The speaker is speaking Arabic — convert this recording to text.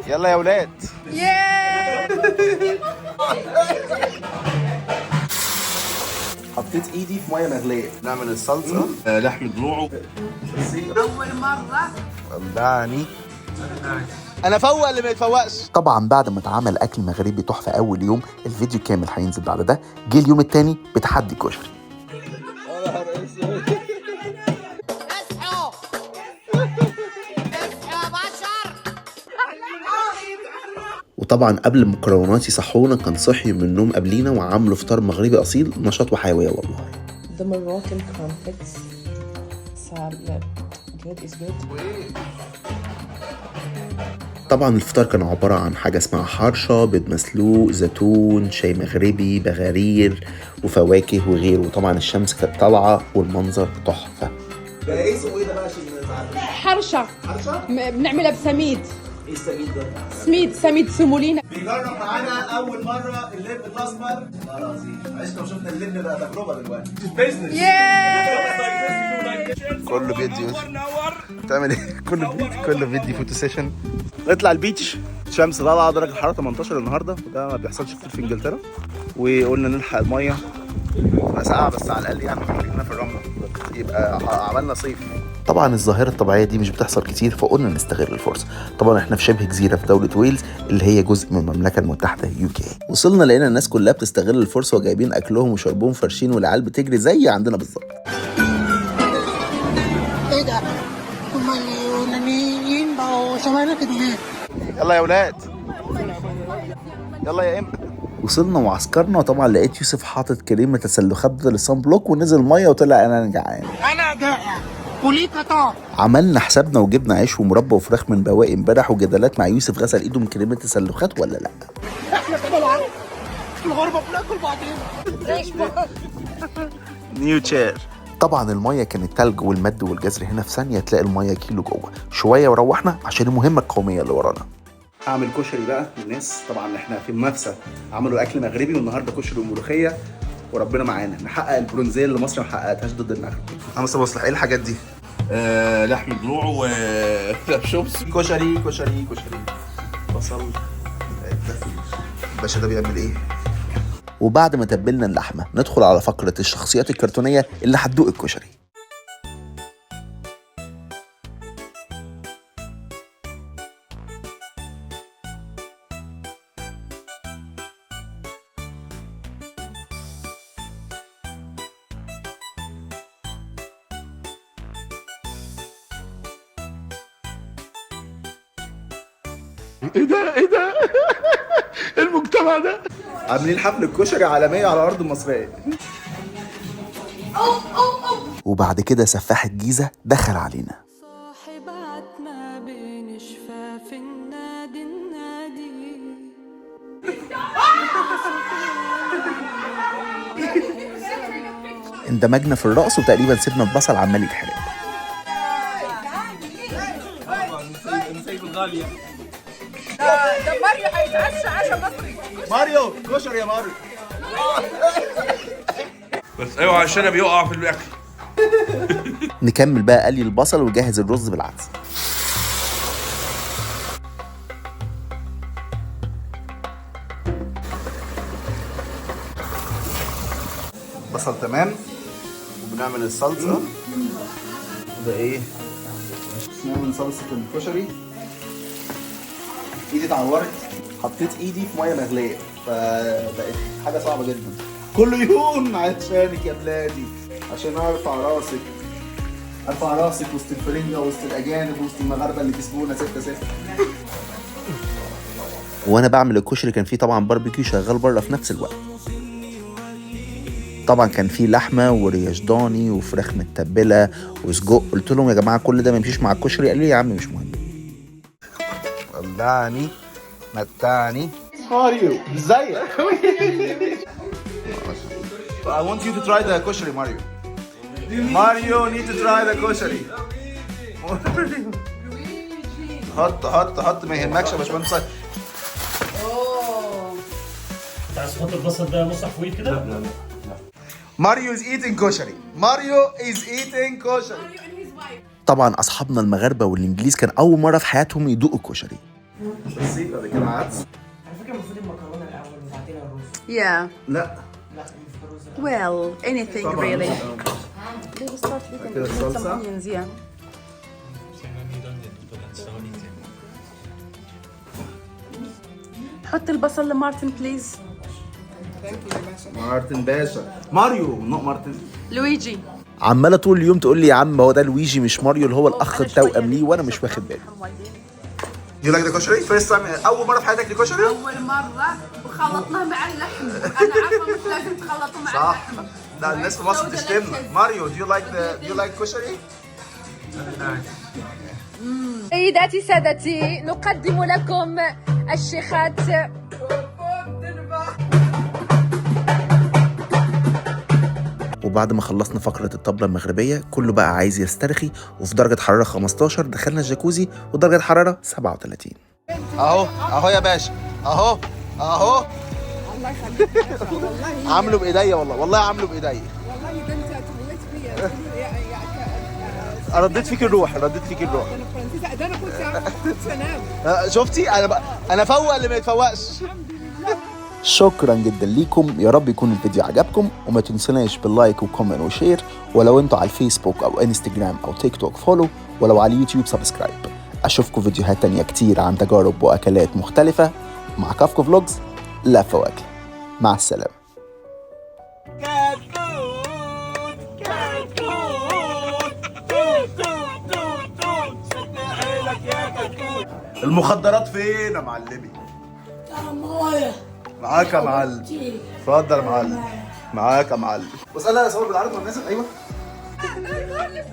يلا يا ولاد. حطيت ايدي في ميه مغليه. نعمل الصلصه. لحم ضلوعه. اول مره ولعني. انا فوق اللي ما يتفوقش. طبعا بعد ما اتعمل اكل مغربي تحفه اول يوم، الفيديو كامل هينزل بعد ده. جه اليوم التاني بتحدي كشري. وطبعا قبل المكرونات يصحونا كان صحي من النوم قبلينا وعملوا فطار مغربي اصيل، نشاط وحيويه والله. The Moroccan crumpets. Salad. Good is good. طبعا الفطار كان عبارة عن حاجة اسمها حرشة، بيض مسلوق، زيتون، شاي مغربي، بغارير وفواكه وغيره. وطبعا الشمس كانت طالعة والمنظر تحفة. ده ايه اسمه ايه ده بقى عشان نتعرف؟ حرشة. حرشة؟ بنعملها بسميد. ايه السميد ده؟ سميد سيمولينا. بيجرب معانا أول مرة اللب الأسمر. العظيم عشنا وشفنا اللب بقى تجربة دلوقتي. بيزنس. كله بيدي بتعمل ايه؟ كله بيدي فوتو سيشن. نطلع البيتش. شمس طالعه، درجه الحراره 18 النهارده، وده ما بيحصلش كتير في انجلترا. وقلنا نلحق الميه تبقى ساقعه، بس على الاقل يعني خلينا في الرمله يبقى عملنا صيف. طبعا الظاهره الطبيعيه دي مش بتحصل كتير، فقلنا نستغل الفرصه. طبعا احنا في شبه جزيره في دوله ويلز اللي هي جزء من المملكه المتحده UK. وصلنا لقينا الناس كلها بتستغل الفرصه وجايبين اكلهم وشربهم فرشين، والعيال بتجري زي عندنا بالظبط. ايه ده؟ هما اليونانيين بقوا شبهنا كده هناك. يلا يا ولاد. يلا يا وصلنا وعسكرنا. طبعا لقيت يوسف حاطط كريمه تسلخات بدل الصن بلوك، ونزل الميه وطلع انا جعان. انا جائع وليك قطار. عملنا حسابنا وجبنا عيش ومربى وفراخ من بواقي امبارح، وجدالات مع يوسف غسل ايده من كريمه تسلخات ولا لا. احنا كده العرب في الغربه بناكل بعضينا. نيو تشير. طبعا الميه كانت تلج، والمد والجزر هنا في ثانيه تلاقي الميه كيلو جوه. شويه وروحنا عشان المهمه القوميه اللي ورانا. هعمل كشري بقى للناس. طبعا احنا في منافسه، عملوا اكل مغربي والنهارده كشري وملوخيه، وربنا معانا نحقق البرونزيه اللي مصر ما حققتهاش ضد المغرب. عم بصلح ايه الحاجات دي؟ لحم ضلوع وشوبس. كشري بصل. الباشا ده بيعمل ايه؟ وبعد ما تبلنا اللحمه ندخل على فقره الشخصيات الكرتونيه اللي هتدوق الكشري. ايه ده المجتمع ده عاملين حفله كشري عالميه على ارض مصريه. وبعد كده سفاح الجيزه دخل علينا. صاحبات ما بين شفاف النادي اندمجنا في الرقص وتقريبا سيبنا البصل عمال يتحرق. ده ماريو هيتعشى عشاء مصري. ماريو كشري يا ماريو. بس ايوه عشان بيقع في الاكل. نكمل بقى قلي البصل وجهز الرز بالعدس. بصل تمام، وبنعمل الصلصه. وده ايه؟ نعمل صلصه الكشري. ايدي اتعورت، حطيت ايدي في ميه مغليه فبقت حاجه صعبه جدا. كله يهون عشانك يا بلادي، عشان ارفع راسك وسط الفرنجه وسط الاجانب وسط المغاربه اللي كسبونا 6-0. وانا بعمل الكشري كان فيه طبعا باربيكيو شغال بره في نفس الوقت. طبعا كان فيه لحمه وريش ضاني وفراخ متبله وسجق. قلت لهم يا جماعه كل ده ما يمشيش مع الكشري. قالوا لي يا عم مش مهم. ولعني متعني. ماريو ازيك؟ I want you to try the كشري ماريو. ماريو need to try the كشري. حط ما يهمكش يا باشمهندس. عايز تحط البصل ده نص حويط كده؟ لا. ماريو is eating كشري. ماريو is eating كشري. طبعا اصحابنا المغاربه والانجليز كان اول مره في حياتهم يدوقوا الكشري. بس بعد كده عدس. على فكره المفروض المكرونه الاول وبعدين الرز. Yeah. لا لا المفروض الرز. Well, anything طبعا. really. They will start eating كده with some الصلصة. Onions, yeah. حط البصل لمارتن بليز. مارتن باشا. ماريو نو مارتن. لويجي. عماله طول اليوم تقول لي يا عم هو ده لويجي مش ماريو اللي هو الاخ التوأم ليه وانا مش واخد بالي. You like the كشري؟ First time أول مرة في حياتك لكشري؟ أول مرة وخلطناه مع اللحم، أنا عارفة مش لازم تخلطوا مع صح. اللحم. لا الناس في مصر بتشتمنا. ماريو do you like كشري؟ سيداتي سادتي نقدم لكم الشيخات. وبعد ما خلصنا فقرة الطبلة المغربية كله بقى عايز يسترخي، وفي درجة حرارة 15 دخلنا الجاكوزي ودرجة حرارة 37. اهو يا باشا اهو الله يخليك يا باشا والله. عامله بايديا والله عامله بايديا. والله ده أنت توليت فيا. رديت فيك الروح ده أنا فرنسيسة، ده أنا كنت أنام. شفتي انا فوق اللي ما يتفوقش. شكرا جدا ليكم، يا رب يكون الفيديو عجبكم، وما تنسوناش باللايك وكومنت وشير، ولو انتوا على الفيسبوك او انستجرام او تيك توك فولو، ولو على اليوتيوب سبسكرايب. اشوفكم فيديوهات تانية كتير عن تجارب واكلات مختلفة مع كافكو فلوجز لفة واكل. مع السلامة. المخدرات فين يا معلمي؟ معاك يا معلم. اتفضل يا معلم. معاك يا معلم. بس انا اصور بالعرض وانا نازل. ايوه. بيقول لي